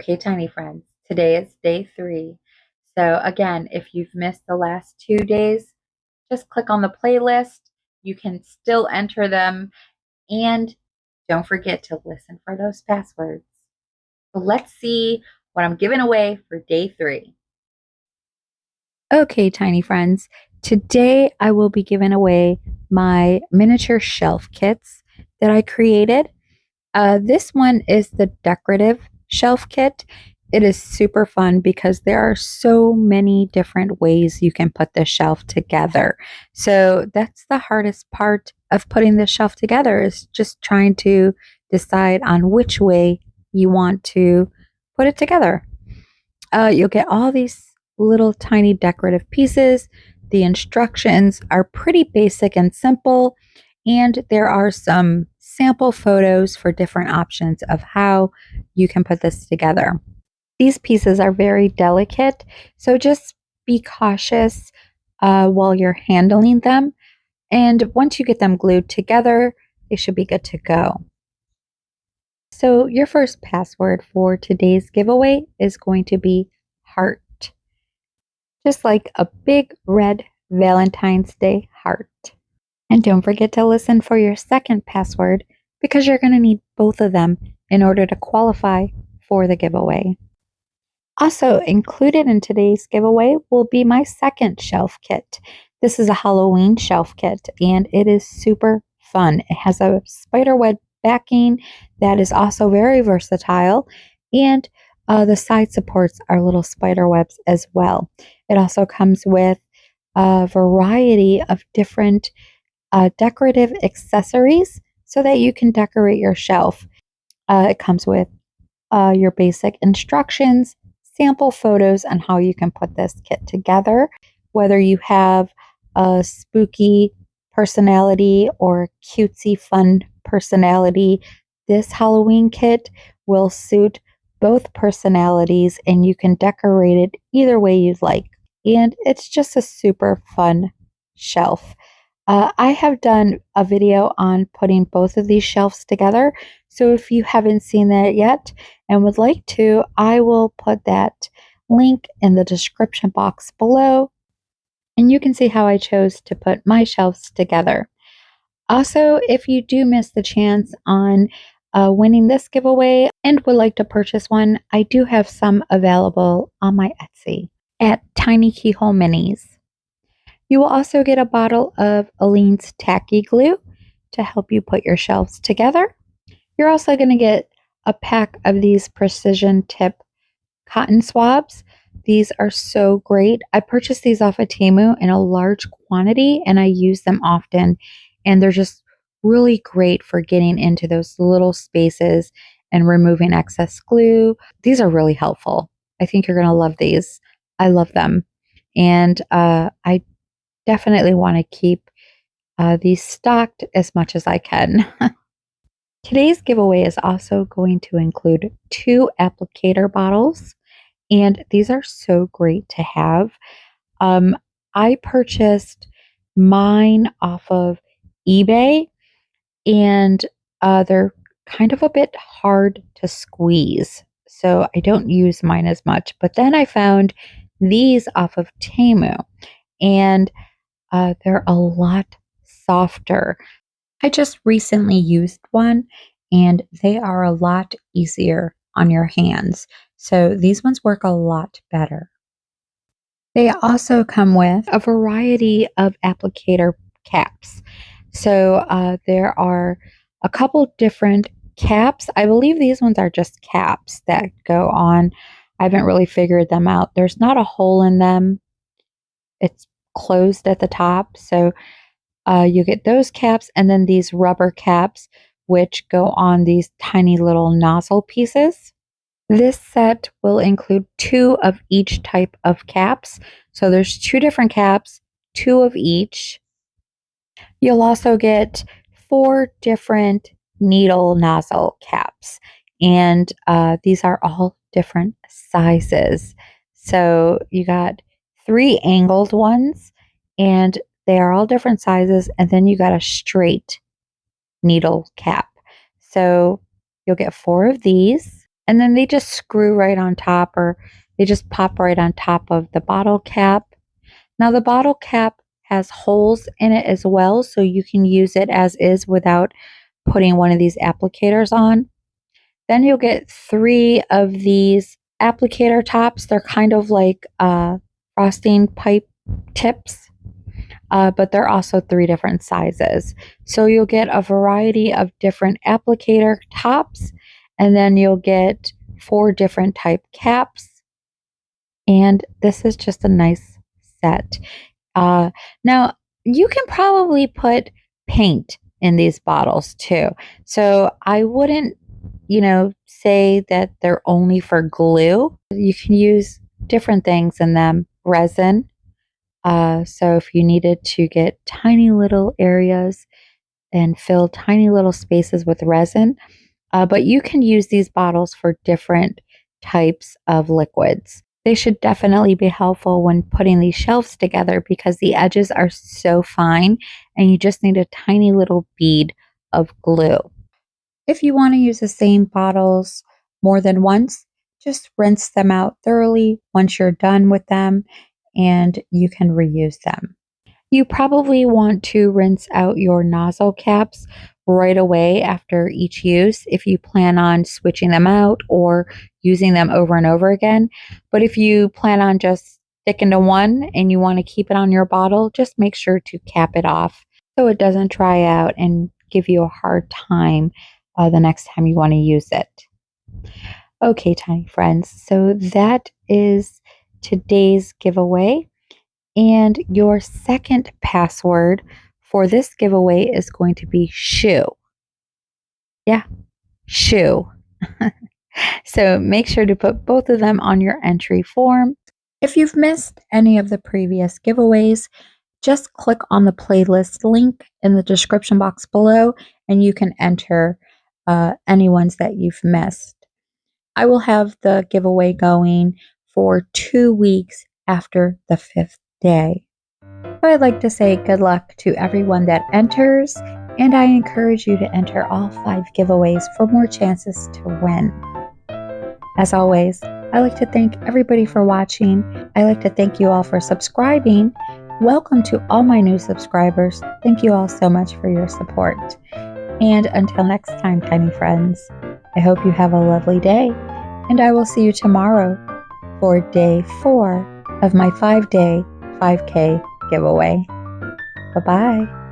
Okay, tiny friends, today is day 3. So again, if you've missed the last 2 days, just click on the playlist. You can still enter them and don't forget to listen for those passwords. So let's see what I'm giving away for day 3. Okay, tiny friends, today I will be giving away my miniature shelf kits that I created. This one is the decorative shelf kit. It is super fun because there are so many different ways you can put the shelf together. So that's the hardest part of putting the shelf together, is just trying to decide on which way you want to put it together. You'll get all these little tiny decorative pieces. The instructions are pretty basic and simple, and there are some sample photos for different options of how you can put this together. These pieces are very delicate, so just be cautious while you're handling them. And once you get them glued together, they should be good to go. So your first password for today's giveaway is going to be heart, just like a big red Valentine's Day heart. And don't forget to listen for your second password, because you're going to need both of them in order to qualify for the giveaway. Also included in today's giveaway will be my second shelf kit. This is a Halloween shelf kit, and it is super fun. It has a spiderweb backing that is also very versatile, and the side supports are little spider webs as well. It also comes with a variety of different decorative accessories so that you can decorate your shelf. It comes with your basic instructions, sample photos on how you can put this kit together. Whether you have a spooky personality or cutesy fun personality, this Halloween kit will suit both personalities, and you can decorate it either way you'd like. And it's just a super fun shelf. I have done a video on putting both of these shelves together, so if you haven't seen that yet and would like to, I will put that link in the description box below, and you can see how I chose to put my shelves together. Also, if you do miss the chance on winning this giveaway and would like to purchase one, I do have some available on my Etsy at TinyKeyHoleMinis. You will also get a bottle of Aleene's Tacky Glue to help you put your shelves together. You're also going to get a pack of these precision tip cotton swabs. These are so great. I purchased these off of Temu in a large quantity, and I use them often, and they're just really great for getting into those little spaces and removing excess glue. These are really helpful. I think you're going to love these. I love them, and I definitely want to keep these stocked as much as I can. Today's giveaway is also going to include 2 applicator bottles, and these are so great to have. I purchased mine off of eBay, and they're kind of a bit hard to squeeze, so I don't use mine as much. But then I found these off of Temu, and they're a lot softer. I just recently used one, and they are a lot easier on your hands. So these ones work a lot better. They also come with a variety of applicator caps. So there are a couple different caps. I believe these ones are just caps that go on. I haven't really figured them out. There's not a hole in them. It's closed at the top. So you get those caps, and then these rubber caps, which go on these tiny little nozzle pieces. This set will include 2 of each type of caps. So there's 2 different caps, 2 of each. You'll also get 4 different needle nozzle caps, and these are all different sizes. So you got 3 angled ones, and they are all different sizes, and then you got a straight needle cap. So you'll get 4 of these. And then they just screw right on top, or they just pop right on top of the bottle cap. Now, the bottle cap has holes in it as well, so you can use it as is without putting one of these applicators on. Then you'll get 3 of these applicator tops. They're kind of like frosting pipe tips, but they're also 3 different sizes. So you'll get a variety of different applicator tops, and then you'll get 4 different type caps. And this is just a nice set. Now, you can probably put paint in these bottles too. So I wouldn't, say that they're only for glue. You can use different things in them. Resin. So if you needed to get tiny little areas and fill tiny little spaces with resin, but you can use these bottles for different types of liquids. They should definitely be helpful when putting these shelves together because the edges are so fine and you just need a tiny little bead of glue. If you want to use the same bottles more than once, just rinse them out thoroughly once you're done with them and you can reuse them. You probably want to rinse out your nozzle caps right away after each use if you plan on switching them out or using them over and over again. But if you plan on just sticking to one and you want to keep it on your bottle, just make sure to cap it off so it doesn't dry out and give you a hard time the next time you want to use it. Okay, tiny friends, so that is today's giveaway. And your second password for this giveaway is going to be shoe. Yeah, shoe. So make sure to put both of them on your entry form. If you've missed any of the previous giveaways, just click on the playlist link in the description box below and you can enter any ones that you've missed. I will have the giveaway going for 2 weeks after the 5th day. So I'd like to say good luck to everyone that enters, and I encourage you to enter all 5 giveaways for more chances to win. As always, I like to thank everybody for watching. I like to thank you all for subscribing. Welcome to all my new subscribers. Thank you all so much for your support. And until next time, tiny friends, I hope you have a lovely day, and I will see you tomorrow for day 4 of my 5-day 5K giveaway. Bye-bye.